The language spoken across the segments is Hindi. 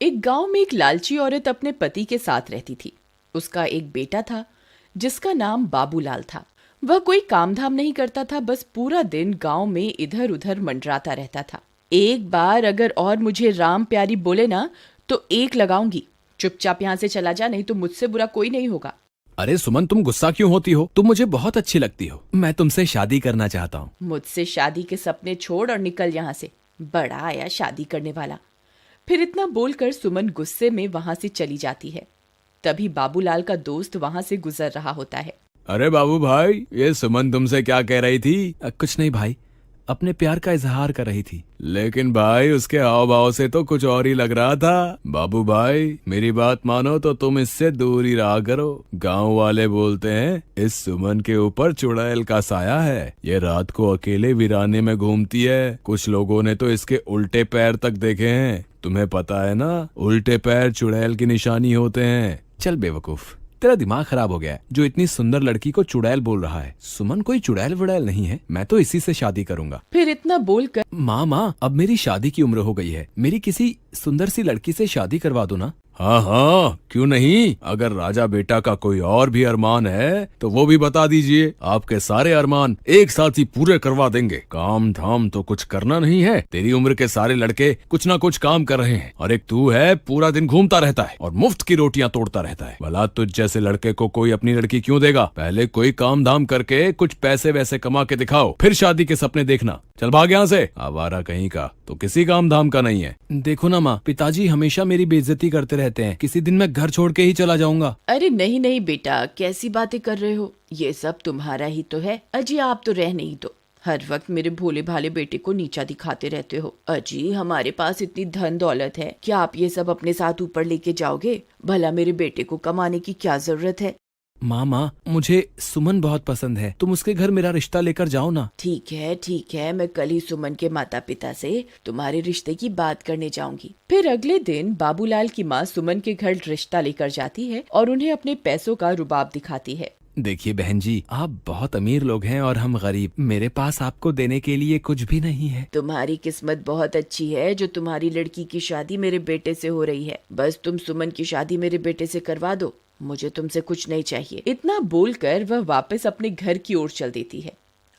एक गांव में एक लालची औरत अपने पति के साथ रहती थी। उसका एक बेटा था जिसका नाम बाबूलाल था। वह कोई काम धाम नहीं करता था, बस पूरा दिन गांव में इधर उधर मंडराता रहता था। एक बार अगर और मुझे राम प्यारी बोले ना तो एक लगाऊंगी। चुपचाप यहाँ से चला जा, नहीं तो मुझसे बुरा कोई नहीं होगा। अरे सुमन, तुम गुस्सा क्यों होती हो? तुम मुझे बहुत अच्छी लगती हो। मैं तुमसे शादी करना चाहता हूँ। मुझसे शादी के सपने छोड़ और निकल यहाँ से। बड़ा आया शादी करने वाला। फिर इतना बोलकर सुमन गुस्से में वहां से चली जाती है। तभी बाबूलाल का दोस्त वहां से गुजर रहा होता है। अरे बाबू भाई, ये सुमन तुमसे क्या कह रही थी? कुछ नहीं भाई, अपने प्यार का इजहार कर रही थी। लेकिन भाई उसके हाव भाव से तो कुछ और ही लग रहा था। बाबू भाई, मेरी बात मानो तो तुम इससे दूर ही रहा करो। गांव वाले बोलते हैं इस सुमन के ऊपर चुड़ैल का साया है। ये रात को अकेले वीराने में घूमती है। कुछ लोगों ने तो इसके उल्टे पैर तक देखे हैं। तुम्हें पता है ना, उल्टे पैर चुड़ैल की निशानी होते हैं। चल बेवकूफ, तेरा दिमाग खराब हो गया है। जो इतनी सुंदर लड़की को चुड़ैल बोल रहा है। सुमन कोई चुड़ैल वुड़ैल नहीं है। मैं तो इसी से शादी करूंगा। फिर इतना बोलकर माँ, अब मेरी शादी की उम्र हो गई है। मेरी किसी सुंदर सी लड़की से शादी करवा दो ना। हाँ हाँ, क्यों नहीं। अगर राजा बेटा का कोई और भी अरमान है तो वो भी बता दीजिए। आपके सारे अरमान एक साथ ही पूरे करवा देंगे। काम धाम तो कुछ करना नहीं है। तेरी उम्र के सारे लड़के कुछ ना कुछ काम कर रहे हैं और एक तू है, पूरा दिन घूमता रहता है और मुफ्त की रोटियां तोड़ता रहता है। भला तुझ जैसे लड़के को कोई अपनी लड़की क्यों देगा? पहले कोई काम धाम करके कुछ पैसे वैसे कमा के दिखाओ, फिर शादी के सपने देखना। चल भाग यहाँ से। आवारा कहीं का, तो किसी काम धाम का नहीं है। देखो ना माँ, पिताजी हमेशा मेरी बेइज्जती करते रहते हैं। किसी दिन मैं घर छोड़ के ही चला जाऊंगा। अरे नहीं नहीं बेटा, कैसी बातें कर रहे हो? ये सब तुम्हारा ही तो है। अजी आप तो रह नहीं दो। हर वक्त मेरे भोले भाले बेटे को नीचा दिखाते रहते हो। अजी हमारे पास इतनी धन दौलत है, क्या आप ये सब अपने साथ ऊपर लेके जाओगे? भला मेरे बेटे को कमाने की क्या जरूरत है? माँ, मुझे सुमन बहुत पसंद है। तुम उसके घर मेरा रिश्ता लेकर जाओ ना। ठीक है, मैं कल ही सुमन के माता पिता से तुम्हारे रिश्ते की बात करने जाऊंगी। फिर अगले दिन बाबूलाल की माँ सुमन के घर रिश्ता लेकर जाती है और उन्हें अपने पैसों का रुबाब दिखाती है। देखिए बहन जी, आप बहुत अमीर लोग हैं और हम गरीब। मेरे पास आपको देने के लिए कुछ भी नहीं है। तुम्हारी किस्मत बहुत अच्छी है जो तुम्हारी लड़की की शादी मेरे बेटे से हो रही है। बस तुम सुमन की शादी मेरे बेटे से करवा दो, मुझे तुमसे कुछ नहीं चाहिए। इतना बोलकर वह वापस अपने घर की ओर चल देती है।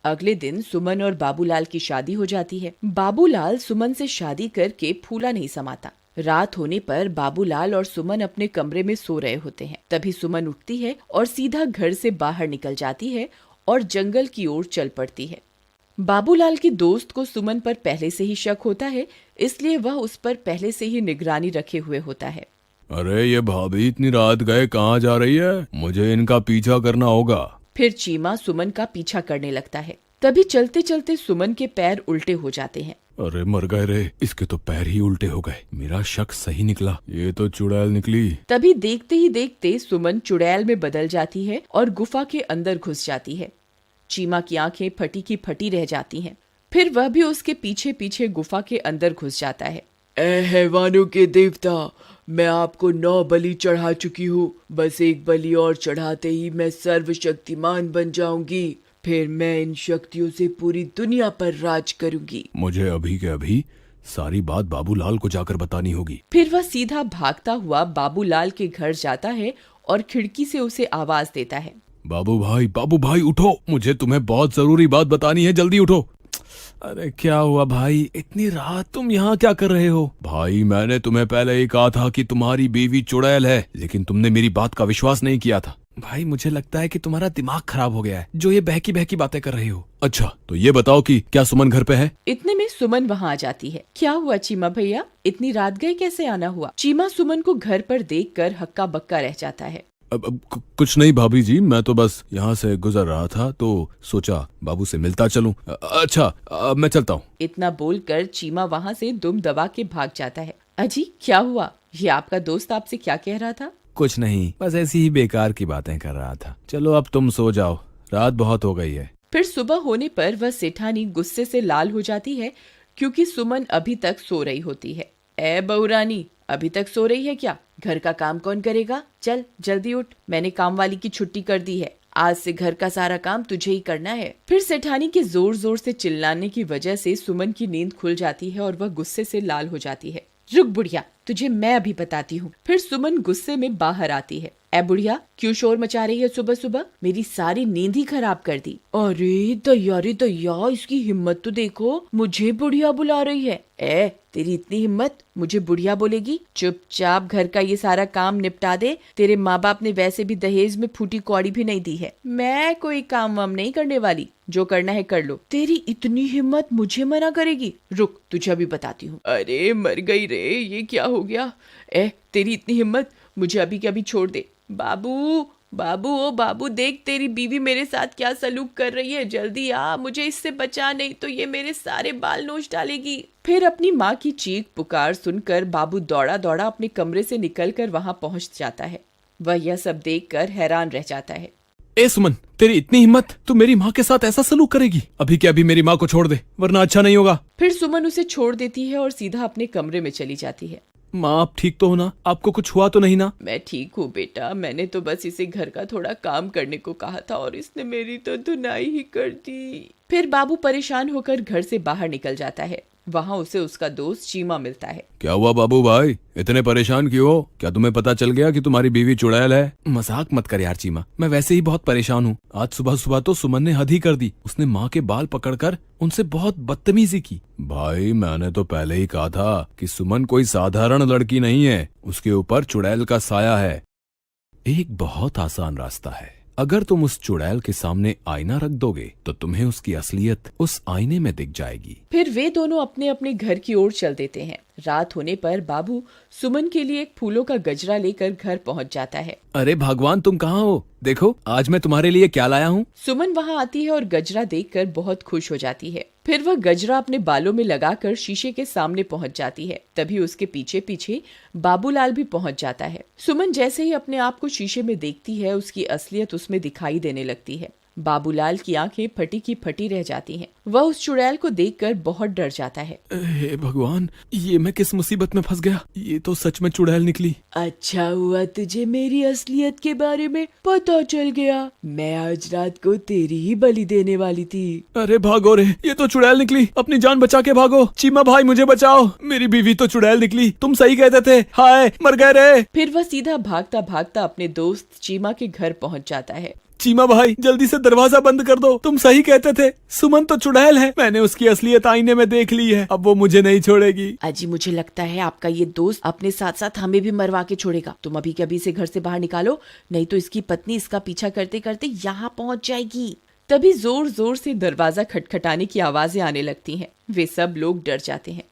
अगले दिन सुमन और बाबूलाल की शादी हो जाती है। बाबूलाल सुमन से शादी करके फूला नहीं समाता। रात होने पर बाबूलाल और सुमन अपने कमरे में सो रहे होते हैं। तभी सुमन उठती है और सीधा घर से बाहर निकल जाती है और जंगल की ओर चल पड़ती है। बाबूलाल के दोस्त को सुमन पर पहले से ही शक होता है, इसलिए वह उस पर पहले से ही निगरानी रखे हुए होता है। अरे ये भाभी इतनी रात गए कहाँ जा रही है? मुझे इनका पीछा करना होगा। फिर चीमा सुमन का पीछा करने लगता है। तभी चलते चलते सुमन के पैर उल्टे हो जाते हैं। अरे मर गए रे, इसके तो पैर ही उल्टे हो गए। मेरा शक सही निकला, ये तो चुड़ैल निकली। तभी देखते ही देखते सुमन चुड़ैल में बदल जाती है और गुफा के अंदर घुस जाती है। चीमा की आंखें फटी की फटी रह जाती हैं। फिर वह भी उसके पीछे पीछे गुफा के अंदर घुस जाता है। ए हैवानों के देवता, मैं आपको 9 बलि चढ़ा चुकी हूँ। बस एक बलि और चढ़ाते ही मैं सर्वशक्तिमान बन जाऊंगी। फिर मैं इन शक्तियों से पूरी दुनिया पर राज करूंगी। मुझे अभी के अभी सारी बात बाबूलाल को जाकर बतानी होगी। फिर वह सीधा भागता हुआ बाबूलाल के घर जाता है और खिड़की से उसे आवाज देता है। बाबू भाई उठो, मुझे तुम्हें बहुत जरूरी बात बतानी है, जल्दी उठो। अरे क्या हुआ भाई, इतनी रात तुम यहाँ क्या कर रहे हो? भाई मैंने तुम्हें पहले ही कहा था कि तुम्हारी बीवी चुड़ैल है, लेकिन तुमने मेरी बात का विश्वास नहीं किया था। भाई मुझे लगता है कि तुम्हारा दिमाग खराब हो गया है, जो ये बहकी बहकी बातें कर रहे हो। अच्छा तो ये बताओ कि क्या सुमन घर पे है? इतने में सुमन वहाँ आ जाती है। क्या हुआ चीमा भैया, इतनी रात गए कैसे आना हुआ? चीमा सुमन को घर पर देखकर हक्का बक्का रह जाता है। अब कुछ नहीं भाभी जी, मैं तो बस यहाँ से गुजर रहा था तो सोचा बाबू से मिलता चलूं। अच्छा अब मैं चलता हूँ। इतना बोलकर चीमा वहाँ से दुम दबा के भाग जाता है। अजी क्या हुआ, ये आपका दोस्त आपसे क्या कह रहा था? कुछ नहीं, बस ऐसी ही बेकार की बातें कर रहा था। चलो अब तुम सो जाओ, रात बहुत हो गई है। फिर सुबह होने पर वह सेठानी गुस्से से लाल हो जाती है क्योंकि सुमन अभी तक सो रही होती है। ए बहुरानी, अभी तक सो रही है क्या? घर का काम कौन करेगा? चल जल्दी उठ, मैंने काम वाली की छुट्टी कर दी है। आज से घर का सारा काम तुझे ही करना है। फिर सेठानी के जोर जोर से चिल्लाने की वजह से सुमन की नींद खुल जाती है और वह गुस्से से लाल हो जाती है। रुक बुढ़िया, तुझे मैं अभी बताती हूँ। फिर सुमन गुस्से में बाहर आती है। ए बुढ़िया, क्यों शोर मचा रही है सुबह सुबह? मेरी सारी नींद ही खराब कर दी। अरे दैया रे दैया, इसकी हिम्मत तो देखो, मुझे बुढ़िया बुला रही है। ए, तेरी इतनी हिम्मत, मुझे बुढ़िया बोलेगी? चुपचाप घर का ये सारा काम निपटा दे। तेरे माँ बाप ने वैसे भी दहेज में फूटी कौड़ी भी नहीं दी है। मैं कोई काम वाम नहीं करने वाली, जो करना है कर लो। तेरी इतनी हिम्मत मुझे मना करेगी? रुक, तुझे अभी बताती हूँ। अरे मर गई रे, ये क्या हो गया? तेरी इतनी हिम्मत, मुझे अभी के अभी छोड़ दे। बाबू, बाबू, ओ बाबू, देख तेरी बीवी मेरे साथ क्या सलूक कर रही है। जल्दी आ, मुझे इससे बचा, नहीं तो ये मेरे सारे बाल नोच डालेगी। फिर अपनी माँ की चीख पुकार सुनकर बाबू दौड़ा दौड़ा अपने कमरे से निकलकर वहां पहुंच जाता है। वह यह सब देखकर हैरान रह जाता है। ए सुमन, तेरी इतनी हिम्मत, तू मेरी माँ के साथ ऐसा सलूक करेगी? अभी के अभी मेरी माँ को छोड़ दे, वरना अच्छा नहीं होगा। फिर सुमन उसे छोड़ देती है और सीधा अपने कमरे में चली जाती है। माँ, आप ठीक तो हो ना? आपको कुछ हुआ तो नहीं ना? मैं ठीक हूँ बेटा, मैंने तो बस इसे घर का थोड़ा काम करने को कहा था और इसने मेरी तो धुनाई ही कर दी। फिर बाबू परेशान होकर घर से बाहर निकल जाता है। वहाँ उसे उसका दोस्त चीमा मिलता है। क्या हुआ बाबू भाई, इतने परेशान क्यों हो? क्या तुम्हें पता चल गया कि तुम्हारी बीवी चुड़ैल है? मजाक मत कर यार चीमा, मैं वैसे ही बहुत परेशान हूँ। आज सुबह सुबह तो सुमन ने हद ही कर दी। उसने माँ के बाल पकड़कर उनसे बहुत बदतमीजी की। भाई, मैंने तो पहले ही कहा था कि सुमन कोई साधारण लड़की नहीं है, उसके ऊपर चुड़ैल का साया है। एक बहुत आसान रास्ता है। अगर तुम उस चुड़ैल के सामने आईना रख दोगे तो तुम्हें उसकी असलियत उस आईने में दिख जाएगी। फिर वे दोनों अपने अपने घर की ओर चल देते हैं। रात होने पर बाबू सुमन के लिए एक फूलों का गजरा लेकर घर पहुंच जाता है। अरे भगवान, तुम कहाँ हो? देखो आज मैं तुम्हारे लिए क्या लाया हूँ। सुमन वहाँ आती है और गजरा देखकर बहुत खुश हो जाती है। फिर वह गजरा अपने बालों में लगाकर शीशे के सामने पहुंच जाती है। तभी उसके पीछे पीछे बाबूलाल भी पहुंच जाता है। सुमन जैसे ही अपने आप को शीशे में देखती है, उसकी असलियत उसमें दिखाई देने लगती है। बाबूलाल की आंखें फटी की फटी रह जाती हैं। वह उस चुड़ैल को देखकर बहुत डर जाता है। हे भगवान, ये मैं किस मुसीबत में फंस गया? ये तो सच में चुड़ैल निकली। अच्छा हुआ तुझे मेरी असलियत के बारे में पता चल गया। मैं आज रात को तेरी ही बलि देने वाली थी। अरे भागो रे, ये तो चुड़ैल निकली। अपनी जान बचा के भागो। चीमा भाई, मुझे बचाओ, मेरी बीवी तो चुड़ैल निकली। तुम सही कहते थे। हाय, मर गए रे। फिर वह सीधा भागता भागता अपने दोस्त चीमा के घर पहुंच जाता है। चीमा भाई, जल्दी से दरवाजा बंद कर दो। तुम सही कहते थे, सुमन तो चुड़ैल है। मैंने उसकी असलियत आईने में देख ली है। अब वो मुझे नहीं छोड़ेगी। अजी, मुझे लगता है आपका ये दोस्त अपने साथ साथ हमें भी मरवा के छोड़ेगा। तुम अभी के अभी से घर से बाहर निकालो, नहीं तो इसकी पत्नी इसका पीछा करते करते यहाँ पहुँच जाएगी। तभी जोर जोर से दरवाजा खटखटाने की आवाजें आने लगती हैं। वे सब लोग डर जाते हैं।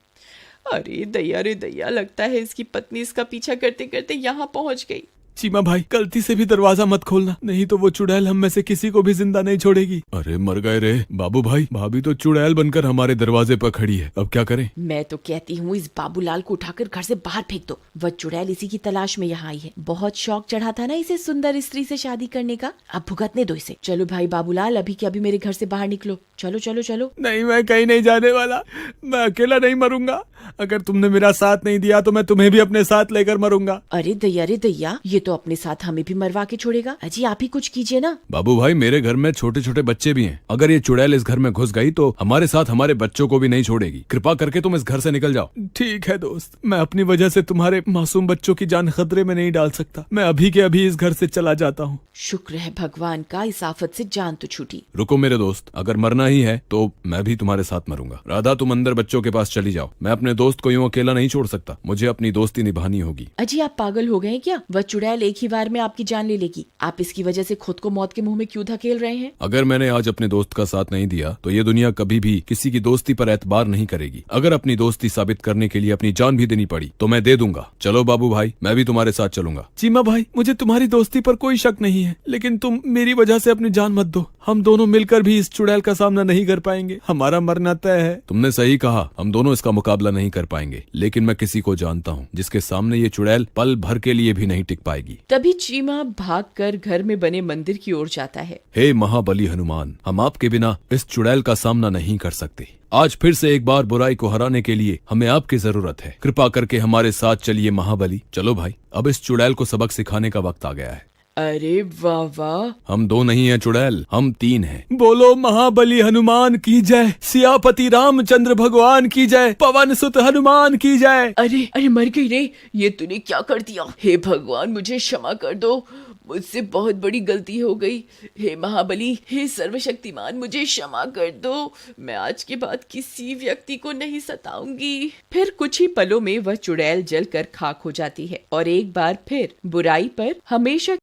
अरे दैया रे दैया, लगता है इसकी पत्नी इसका पीछा करते करते यहाँ पहुँच गई। चीमा भाई, गलती से भी दरवाजा मत खोलना, नहीं तो वो चुड़ैल हम में से किसी को भी जिंदा नहीं छोड़ेगी। अरे मर गए रे। बाबू भाई, भाभी तो चुड़ैल बनकर हमारे दरवाजे पर खड़ी है, अब क्या करें? मैं तो कहती हूँ इस बाबूलाल को उठाकर घर से बाहर फेंक दो। वह चुड़ैल इसी की तलाश में यहाँ आई है। बहुत शौक चढ़ा था ना इसे सुंदर स्त्री से शादी करने का, अब भुगतने दो इसे। चलो भाई बाबूलाल, अभी के अभी मेरे घर से बाहर निकलो। चलो चलो चलो। नहीं, मैं कहीं नहीं जाने वाला। मैं अकेला नहीं मरूंगा। अगर तुमने मेरा साथ नहीं दिया तो मैं तुम्हें भी अपने साथ लेकर मरूंगा। अरे दैया रे दैया, ये तो अपने साथ हमें भी मरवा के छोड़ेगा। अजी, आप ही कुछ कीजिए ना। बाबू भाई, मेरे घर में छोटे छोटे बच्चे भी हैं। अगर ये चुड़ैल इस घर में घुस गई तो हमारे साथ हमारे बच्चों को भी नहीं छोड़ेगी। कृपा करके तुम इस घर से निकल जाओ। ठीक है दोस्त, मैं अपनी वजह से तुम्हारे मासूम बच्चों की जान खतरे में नहीं डाल सकता। मैं अभी के अभी इस घर से चला जाता हूँ। शुक्र है भगवान का, इस आफत से जान तो छूटी। रुको मेरे दोस्त, अगर मरना ही है तो मैं भी तुम्हारे साथ मरूंगा। राधा, तुम अंदर बच्चों के पास चली जाओ। मैं अपने दोस्त को यूं अकेला नहीं छोड़ सकता। मुझे अपनी दोस्ती निभानी होगी। अजी, आप पागल हो गए हैं क्या? वह चुड़ैल एक ही बार में आपकी जान ले लेगी। आप इसकी वजह से खुद को मौत के मुंह में क्यों धकेल रहे हैं? अगर मैंने आज अपने दोस्त का साथ नहीं दिया तो ये दुनिया कभी भी किसी की दोस्ती पर एतबार नहीं करेगी। अगर अपनी दोस्ती साबित करने के लिए अपनी जान भी देनी पड़ी तो मैं दे दूंगा। चलो बाबू भाई, मैं भी तुम्हारे साथ चलूंगा। चीमा भाई, मुझे तुम्हारी दोस्ती पर कोई शक नहीं है, लेकिन तुम मेरी वजह से अपनी जान मत दो। हम दोनों मिलकर भी इस चुड़ैल का सामना नहीं कर पाएंगे। हमारा मरना तय है। तुमने सही कहा, हम दोनों इसका मुकाबला नहीं कर पाएंगे, लेकिन मैं किसी को जानता हूँ जिसके सामने ये चुड़ैल पल भर के लिए भी नहीं टिक पाएगी। तभी चीमा भागकर घर में बने मंदिर की ओर जाता है। हे महाबली हनुमान, हम आपके बिना इस चुड़ैल का सामना नहीं कर सकते। आज फिर से एक बार बुराई को हराने के लिए हमें आपकी जरूरत है। कृपा करके हमारे साथ चलिए महाबली। चलो भाई, अब इस चुड़ैल को सबक सिखाने का वक्त आ गया है। अरे वाह वाह। हम 2 नहीं हैं चुड़ैल, हम 3 हैं। बोलो महाबली हनुमान की जय, सियापति रामचंद्र भगवान की जय, पवन सुत हनुमान की जय। अरे अरे मर गई रे, ये तूने क्या कर दिया। हे भगवान मुझे क्षमा कर दो, मुझसे बहुत बड़ी गलती हो गई। हे महाबली, हे सर्वशक्तिमान, मुझे क्षमा कर दो। मैं आज के बाद किसी व्यक्ति को नहीं सताऊंगी। फिर कुछ ही पलों में वह चुड़ैल जलकर खाक हो जाती है और एक बार फिर बुराई पर हमेशा